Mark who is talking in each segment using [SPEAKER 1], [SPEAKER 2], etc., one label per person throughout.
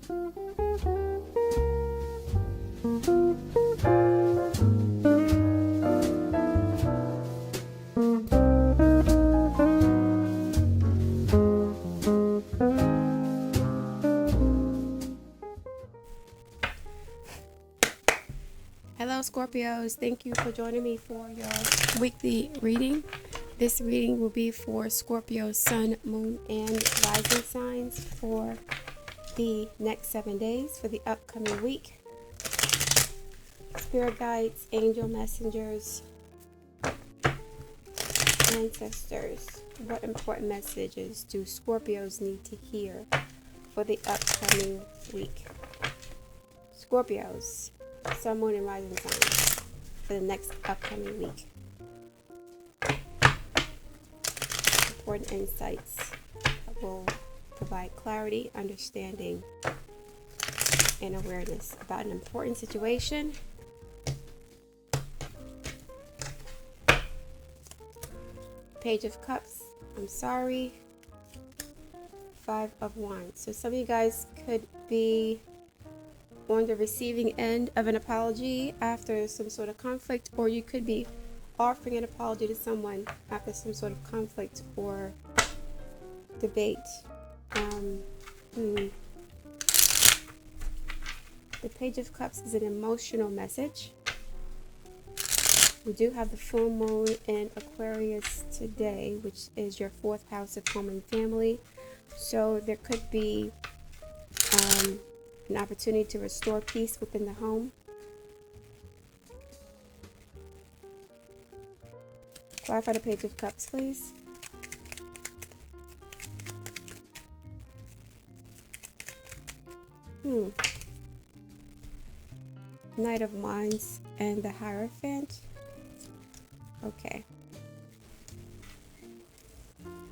[SPEAKER 1] Hello Scorpios, thank you for joining me for your weekly reading. This reading will be for Scorpio, Sun, Moon, and Rising signs for the next 7 days for the upcoming week. Spirit guides, angel messengers, ancestors, what important messages do Scorpios need to hear for the upcoming week? Scorpios, Sun, Moon, and Rising signs for the next upcoming week. Important insights that will provide clarity, understanding, and awareness about an important situation. Page of Cups, I'm sorry. 5 of Wands. So some of you guys could be on the receiving end of an apology after some sort of conflict, or you could be offering an apology to someone after some sort of conflict or debate. The Page of Cups is an emotional message. We do have the full moon in Aquarius today, which is your 4th house of home and family. So there could be an opportunity to restore peace within the home. Clarify the Page of Cups, please. Knight of Wands and the Hierophant. Okay.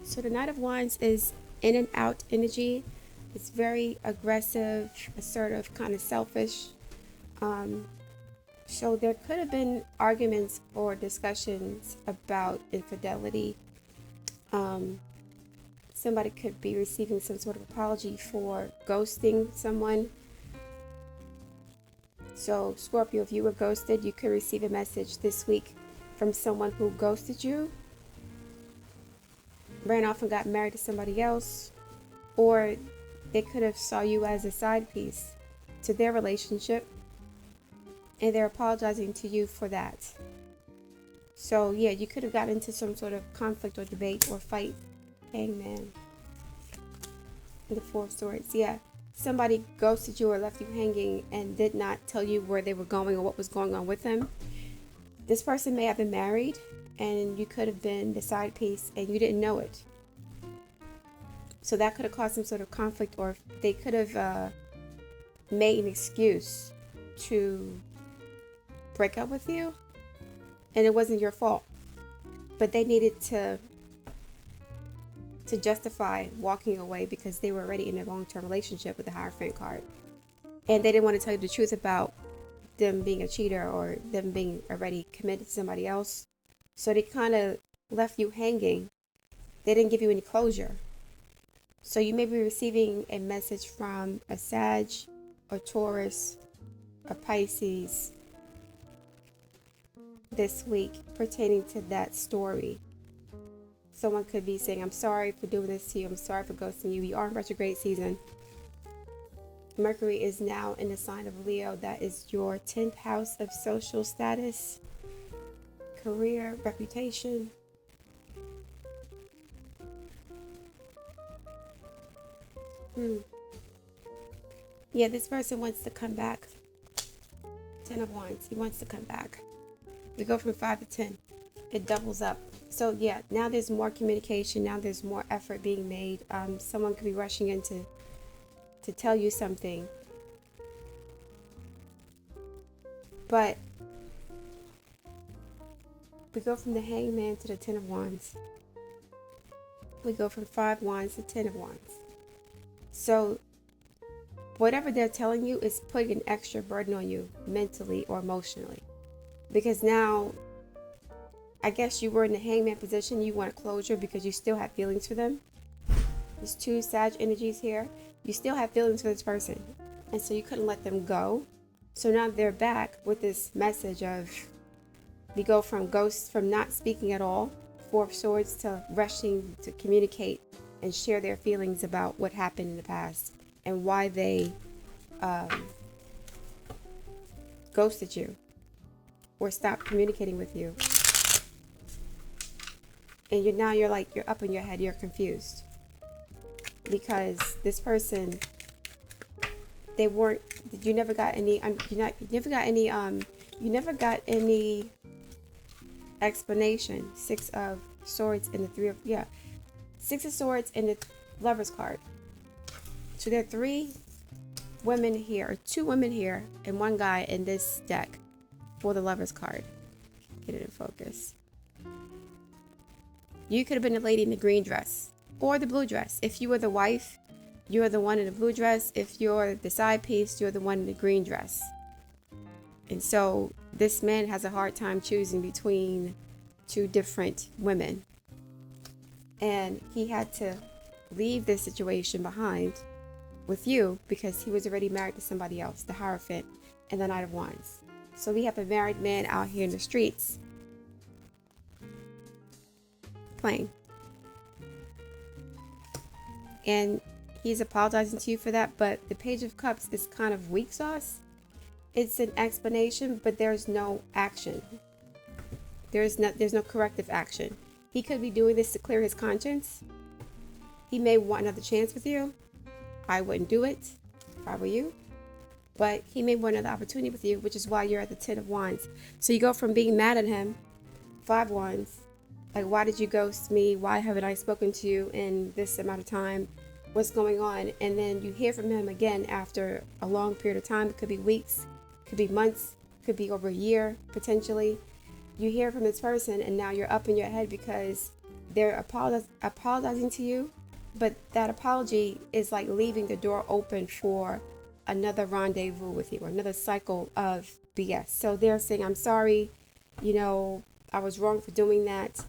[SPEAKER 1] So the Knight of Wands is in and out energy. It's very aggressive, assertive, kind of selfish. So there could have been arguments or discussions about infidelity. Somebody could be receiving some sort of apology for ghosting someone. So Scorpio, if you were ghosted, you could receive a message this week from someone who ghosted you, ran off and got married to somebody else, or they could have saw you as a side piece to their relationship, and they're apologizing to you for that. So yeah, you could have gotten into some sort of conflict or debate or fight. Hangman. The 4 of Swords. Yeah, somebody ghosted you or left you hanging and did not tell you where they were going or what was going on with them. This person may have been married, and you could have been the side piece and you didn't know it. So that could have caused some sort of conflict, or they could have made an excuse to break up with you, and it wasn't your fault. But they needed to justify walking away because they were already in a long-term relationship with the Hierophant card. And they didn't want to tell you the truth about them being a cheater or them being already committed to somebody else. So they kind of left you hanging. They didn't give you any closure. So you may be receiving a message from a Sag, a Taurus, a Pisces this week pertaining to that story. Someone could be saying, I'm sorry for doing this to you. I'm sorry for ghosting you. You are in retrograde season. Mercury is now in the sign of Leo. That is your 10th house of social status, career, reputation. Yeah, this person wants to come back. 10 of Wands. He wants to come back. We go from 5 to 10. It doubles up. So yeah, now there's more communication. Now there's more effort being made. Someone could be rushing in to tell you something. But we go from the Hangman to the 10 of Wands. We go from 5 Wands to 10 of Wands. So whatever they're telling you is putting an extra burden on you mentally or emotionally. Because now, I guess you were in the Hangman position. You want closure because you still have feelings for them. There's 2 Sag energies here. You still have feelings for this person. And so you couldn't let them go. So now they're back with this message of, we go from ghosts, from not speaking at all, Four of Swords, to rushing to communicate and share their feelings about what happened in the past and why they ghosted you or stopped communicating with you. And you're up in your head, you're confused. Because this person, you never got any explanation. Six of Swords and the Six of Swords and the Lover's card. So there are three women here, or two women here, and one guy in this deck for the Lover's card. Get it in focus. You could have been the lady in the green dress or the blue dress. If you were the wife, you're the one in the blue dress. If you're the side piece, you're the one in the green dress. And so this man has a hard time choosing between two different women. And he had to leave this situation behind with you because he was already married to somebody else, the Hierophant and the Knight of Wands. So we have a married man out here in the streets playing. And he's apologizing to you for that, but the Page of Cups is kind of weak sauce. It's an explanation, but there's no action. There's no corrective action. He could be doing this to clear his conscience. He may want another chance with you. I wouldn't do it if I were you. But he may want another opportunity with you, which is why you're at the Ten of Wands. So you go from being mad at him, Five Wands, like, why did you ghost me? Why haven't I spoken to you in this amount of time? What's going on? And then you hear from him again after a long period of time. It could be weeks, could be months, could be over a year, potentially. You hear from this person and now you're up in your head because they're apologizing to you. But that apology is like leaving the door open for another rendezvous with you, or another cycle of BS. So they're saying, I'm sorry, I was wrong for doing that.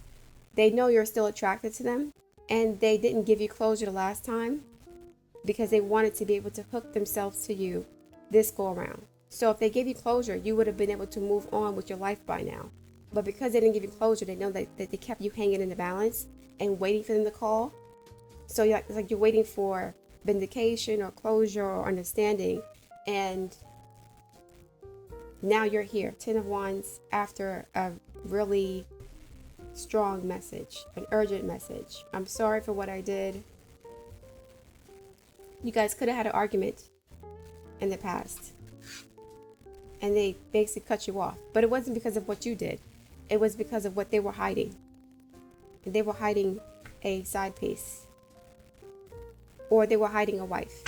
[SPEAKER 1] They know you're still attracted to them, and they didn't give you closure the last time because they wanted to be able to hook themselves to you this go around. So if they gave you closure, you would have been able to move on with your life by now. But because they didn't give you closure, they know that they kept you hanging in the balance and waiting for them to call. So it's like you're waiting for vindication or closure or understanding, and now you're here, Ten of Wands, after a really strong message, an urgent message. I'm sorry for what I did. You guys could have had an argument in the past, and they basically cut you off, but it wasn't because of what you did. It was because of what they were hiding. And they were hiding a side piece, or they were hiding a wife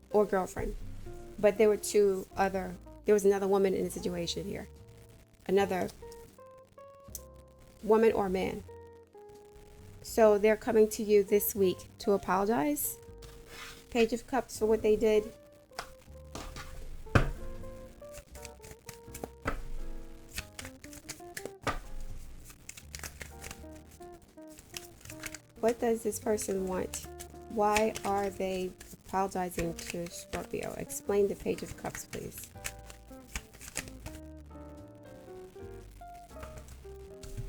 [SPEAKER 1] or girlfriend. But there was another woman in the situation here. Another woman or man. So they're coming to you this week to apologize. Page of Cups for what they did. What does this person want? Why are they apologizing to Scorpio? Explain the Page of Cups, please.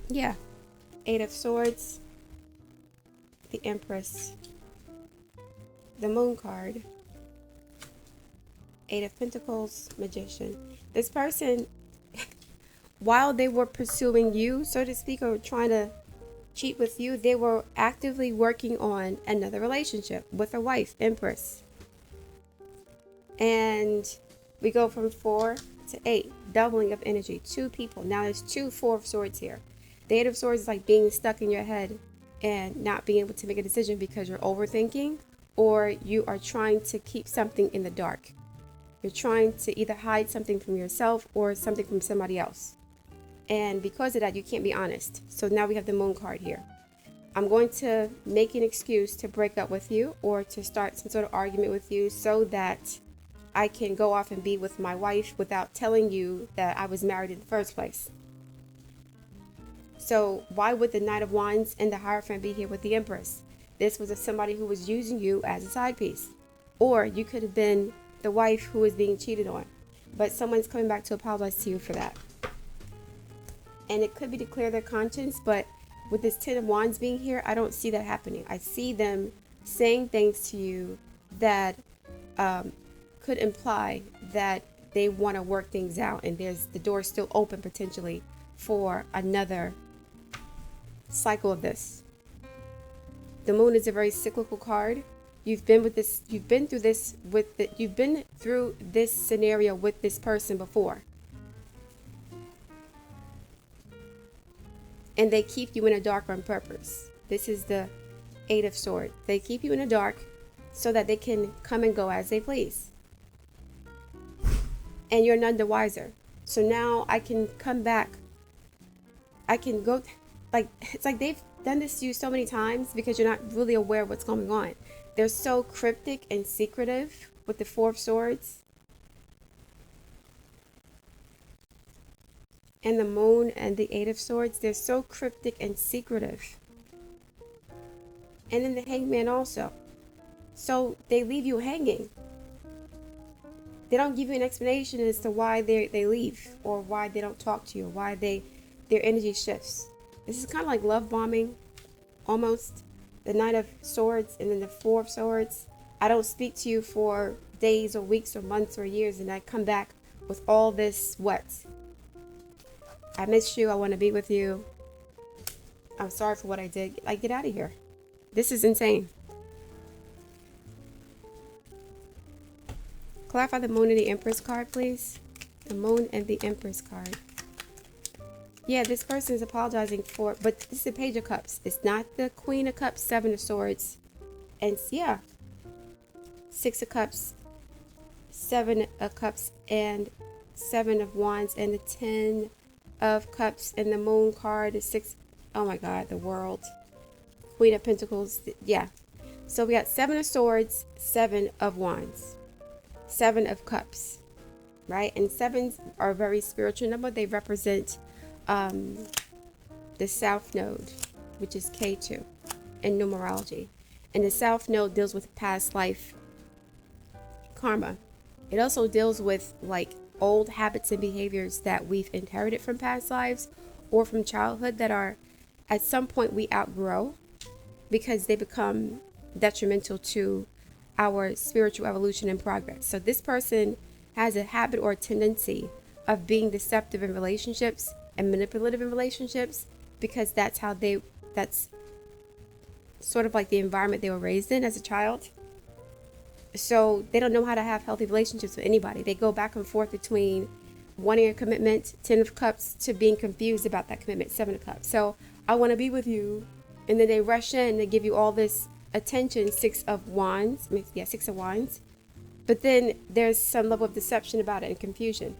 [SPEAKER 1] Yeah. Eight of Swords. The Empress. The Moon card. Eight of Pentacles. Magician. This person, while they were pursuing you, so to speak, or trying to cheat with you, they were actively working on another relationship with a wife, Empress. And we go from 4 to 8, doubling of energy. Two people. Now there's two Four of Swords here. The Eight of Swords is like being stuck in your head and not being able to make a decision because you're overthinking, or you are trying to keep something in the dark. You're trying to either hide something from yourself or something from somebody else. And because of that, you can't be honest. So now we have the Moon card here. I'm going to make an excuse to break up with you or to start some sort of argument with you so that I can go off and be with my wife without telling you that I was married in the first place. So why would the Knight of Wands and the Hierophant be here with the Empress? This was somebody who was using you as a side piece. Or you could have been the wife who was being cheated on. But someone's coming back to apologize to you for that. And it could be to clear their conscience, but with this Ten of Wands being here, I don't see that happening. I see them saying things to you that could imply that they want to work things out, and there's the door still open potentially for another cycle of this. The Moon is a very cyclical card. You've been through this scenario with this person before. And they keep you in a dark on purpose. This is the Eight of Swords. They keep you in the dark so that they can come and go as they please. And you're none the wiser. So now I can come back. I can go, it's like they've done this to you so many times because you're not really aware of what's going on. They're so cryptic and secretive with the Four of Swords. And the Moon and the Eight of Swords, they're so cryptic and secretive. And then the Hangman also. So they leave you hanging. They don't give you an explanation as to why they leave, or why they don't talk to you, or why their energy shifts. This is kind of like love bombing, almost. The Knight of Swords and then the Four of Swords. I don't speak to you for days or weeks or months or years, and I come back with all this what? I miss you. I want to be with you. I'm sorry for what I did. Like, get out of here. This is insane. Clarify the Moon and the Empress card, please. The Moon and the Empress card. Yeah, this person is apologizing for, but this is the Page of Cups. It's not the Queen of Cups, Seven of Swords. And yeah, Six of Cups, Seven of Cups, and Seven of Wands, and the Ten of Cups, and the Moon card is Six. Oh my God, the World. Queen of Pentacles. Yeah. So we got Seven of Swords, Seven of Wands, Seven of Cups, right? And sevens are a very spiritual number. They represent the South Node, which is K2 in numerology. And the South Node deals with past life karma. It also deals with like old habits and behaviors that we've inherited from past lives or from childhood that are at some point we outgrow because they become detrimental to our spiritual evolution and progress. So this person has a habit or a tendency of being deceptive in relationships and manipulative in relationships because that's sort of like the environment they were raised in as a child. So they don't know how to have healthy relationships with anybody. They go back and forth between wanting a commitment, Ten of Cups, to being confused about that commitment, Seven of Cups. So I want to be with you. And then they rush in, they give you all this attention, Six of Wands. Six of Wands. But then there's some level of deception about it and confusion.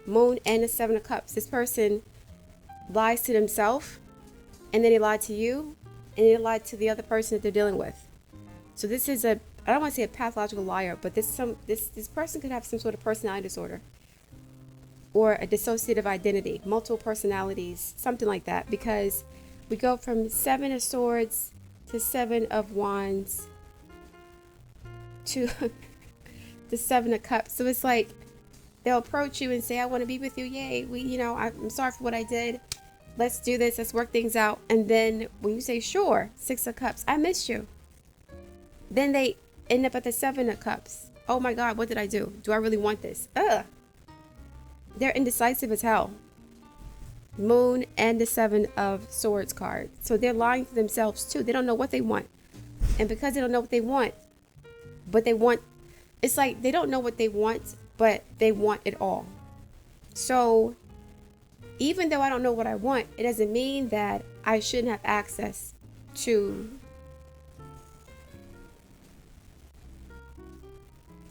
[SPEAKER 1] Moon and the Seven of Cups. This person lies to themselves, and then they lie to you, and they lie to the other person that they're dealing with. So this is I don't want to say a pathological liar, but this person could have some sort of personality disorder or a dissociative identity, multiple personalities, something like that, because we go from Seven of Swords to Seven of Wands to the Seven of Cups. So it's like they'll approach you and say, I want to be with you. Yay. I'm sorry for what I did. Let's do this. Let's work things out. And then when you say, sure, Six of Cups, I miss you. Then they end up at the Seven of Cups. Oh my God, what did I do? Do I really want this? They're indecisive as hell. Moon and the Seven of Swords card. So they're lying to themselves too. They don't know what they want. And because they don't know what they want, it's like they don't know what they want, but they want it all. So even though I don't know what I want, it doesn't mean that I shouldn't have access to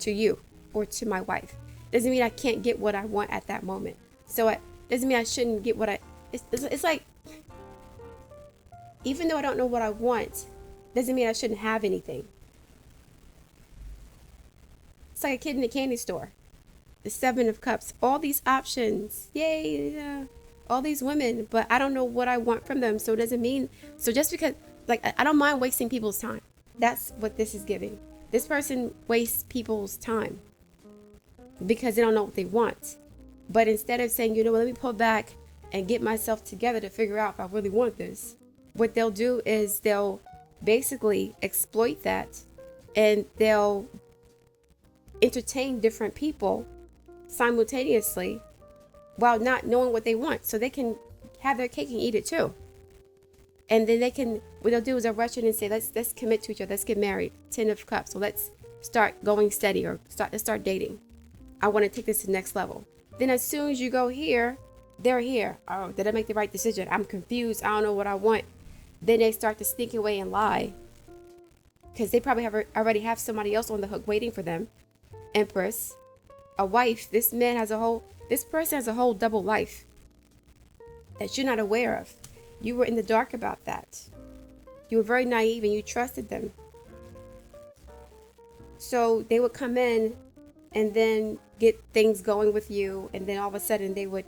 [SPEAKER 1] you or to my wife. It doesn't mean I can't get what I want at that moment. So it doesn't mean I shouldn't get what it's like, even though I don't know what I want, doesn't mean I shouldn't have anything. It's like a kid in a candy store. The Seven of Cups, all these options, yay, yeah. All these women, but I don't know what I want from them. So it doesn't mean, so just because, like, I don't mind wasting people's time. That's what this is giving. This person wastes people's time because they don't know what they want. But instead of saying, let me pull back and get myself together to figure out if I really want this, what they'll do is they'll basically exploit that, and they'll entertain different people simultaneously while not knowing what they want. So they can have their cake and eat it too. And then what they'll do is they'll rush in and say, let's commit to each other. Let's get married. 10 of Cups. So let's start going steady, or let's start dating. I want to take this to the next level. Then as soon as you go here, they're here. Oh, did I make the right decision? I'm confused. I don't know what I want. Then they start to sneak away and lie, because they probably already have somebody else on the hook waiting for them. Empress, a wife. This person has a whole double life that you're not aware of. You were in the dark about that. You were very naive and you trusted them. So they would come in and then get things going with you, and then all of a sudden they would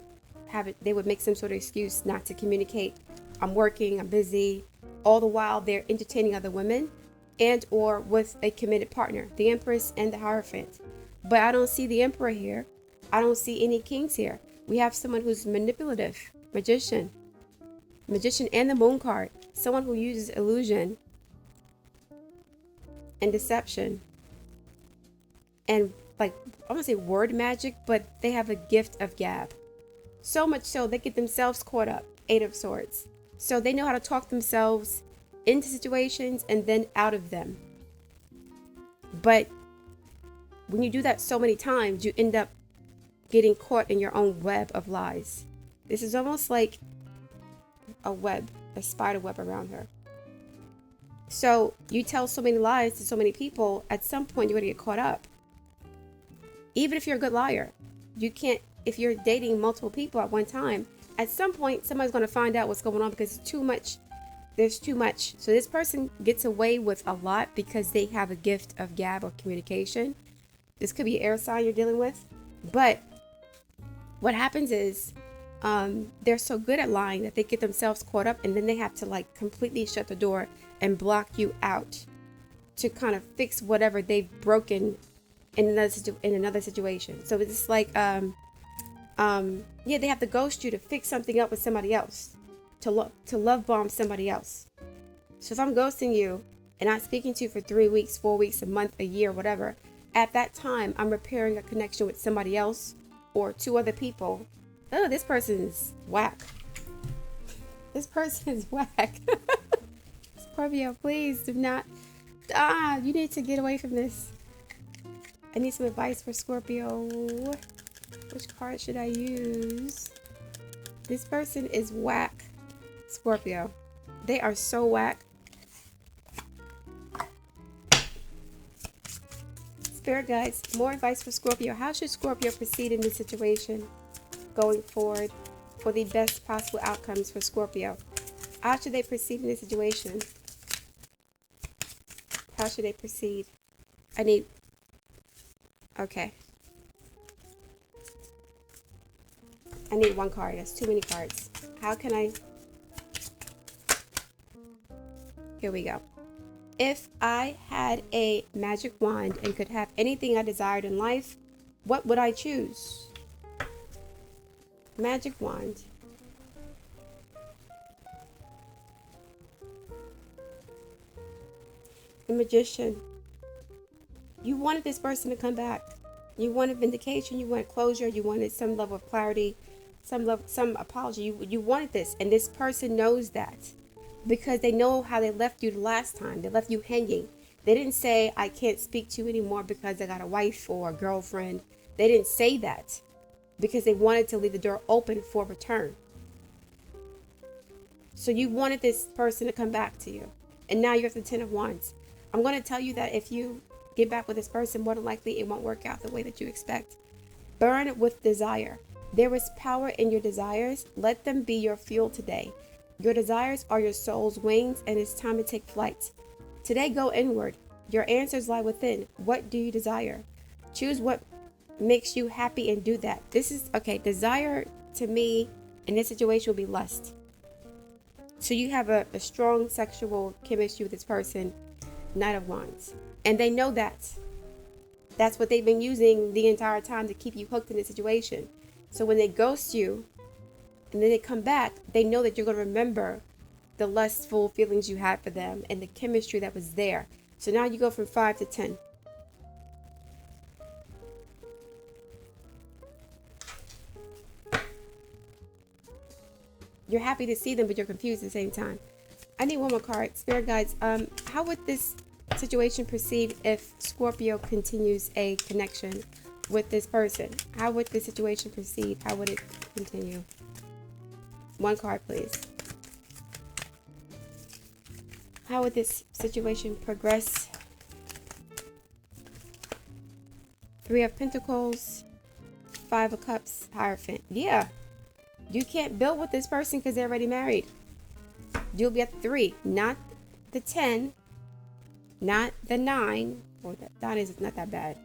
[SPEAKER 1] make some sort of excuse not to communicate. I'm working, I'm busy. All the while they're entertaining other women and or with a committed partner, the Empress and the Hierophant. But I don't see the Emperor here. I don't see any kings here. We have someone who's manipulative, magician and the Moon card. Someone who uses illusion and deception and, like, I want to say word magic, but they have a gift of gab. So much so they get themselves caught up. 8 of Swords. So they know how to talk themselves into situations and then out of them. But when you do that so many times, you end up getting caught in your own web of lies. This is almost like a spider web around her. So you tell so many lies to so many people, at some point you're going to get caught up. Even if you're a good liar, you can't, if you're dating multiple people at one time, at some point somebody's going to find out what's going on, because there's too much. So this person gets away with a lot because they have a gift of gab or communication. This could be an air sign you're dealing with. But what happens is they're so good at lying that they get themselves caught up, and then they have to, like, completely shut the door and block you out to kind of fix whatever they've broken in another situation. So it's like they have to ghost you to fix something up with somebody else, to love bomb somebody else. So if I'm ghosting you and not speaking to you for 3 weeks, 4 weeks, a month, a year, whatever, at that time I'm repairing a connection with somebody else or 2 other people. Oh, this person's whack. This person is whack. Scorpio, please do not. You need to get away from this. I need some advice for Scorpio. Which card should I use? This person is whack, Scorpio. They are so whack. Spirit guides, more advice for Scorpio. How should Scorpio proceed in this situation going forward for the best possible outcomes for Scorpio? How should they proceed in this situation? How should they proceed? Okay. I need 1 card. That's too many cards. How can I? Here we go. If I had a magic wand and could have anything I desired in life, what would I choose? Magic wand. The Magician. You wanted this person to come back. You wanted vindication. You wanted closure. You wanted some level of clarity, some apology. You wanted this, and this person knows that, because they know how they left you the last time. They left you hanging. They didn't say, I can't speak to you anymore because I got a wife or a girlfriend. They didn't say that because they wanted to leave the door open for return. So you wanted this person to come back to you, and now you're at the 10 of Wands. I'm going to tell you that if you get back with this person, more than likely it won't work out the way that you expect. Burn with desire. There is power in your desires. Let them be your fuel today. Your desires are your soul's wings, and it's time to take flight. Today, go inward. Your answers lie within. What do you desire? Choose what makes you happy and do that. This is, okay, desire to me in this situation will be lust. So you have a strong sexual chemistry with this person, Knight of Wands. And they know that. That's what they've been using the entire time to keep you hooked in the situation. So when they ghost you and then they come back, they know that you're going to remember the lustful feelings you had for them and the chemistry that was there. So now you go from 5 to 10. You're happy to see them, but you're confused at the same time. I need one more card. Spirit guides, how would this situation proceed if Scorpio continues a connection with this person? How would the situation proceed? How would it continue? One card, please. How would this situation progress? 3 of Pentacles, 5 of Cups, Hierophant. Yeah. You can't build with this person because they're already married. You'll be at 3, not the 10, not the 9. Well, that 9 is not that bad.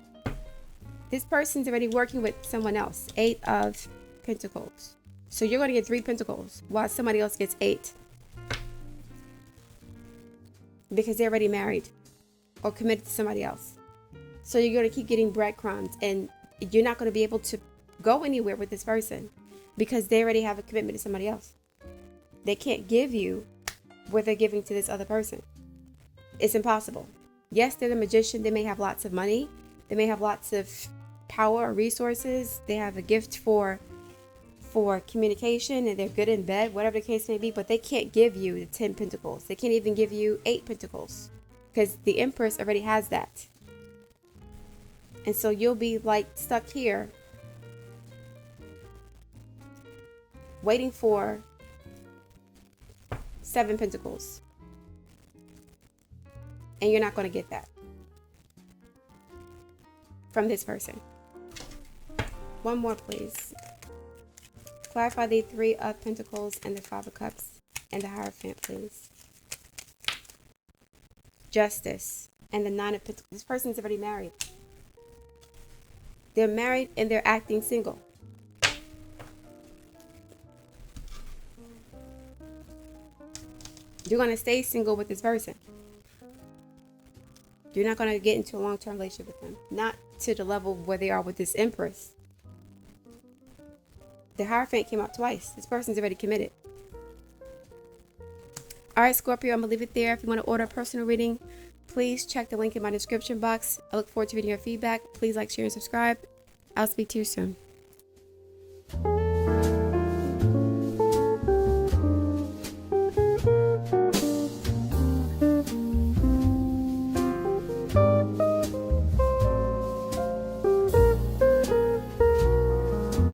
[SPEAKER 1] This person's already working with someone else. 8 of Pentacles. So you're going to get 3 Pentacles while somebody else gets 8. Because they're already married or committed to somebody else. So you're going to keep getting breadcrumbs and you're not going to be able to go anywhere with this person because they already have a commitment to somebody else. They can't give you what they're giving to this other person. It's impossible. Yes, they're the magician. They may have lots of money. They may have lots of power or resources. They have a gift for communication and they're good in bed, whatever the case may be, but they can't give you the 10 Pentacles. They can't even give you 8 Pentacles because the Empress already has that. And so you'll be like stuck here waiting for 7 Pentacles. And you're not going to get that from this person. One more, please. Clarify the 3 of Pentacles and the 5 of Cups and the Hierophant, please. Justice and the 9 of Pentacles. This person's already married. They're married and they're acting single. You're going to stay single with this person. You're not going to get into a long-term relationship with them. Not to the level where they are with this Empress. The Hierophant came out twice. This person's already committed. All right, Scorpio, I'm going to leave it there. If you want to order a personal reading, please check the link in my description box. I look forward to reading your feedback. Please like, share, and subscribe. I'll speak to you soon.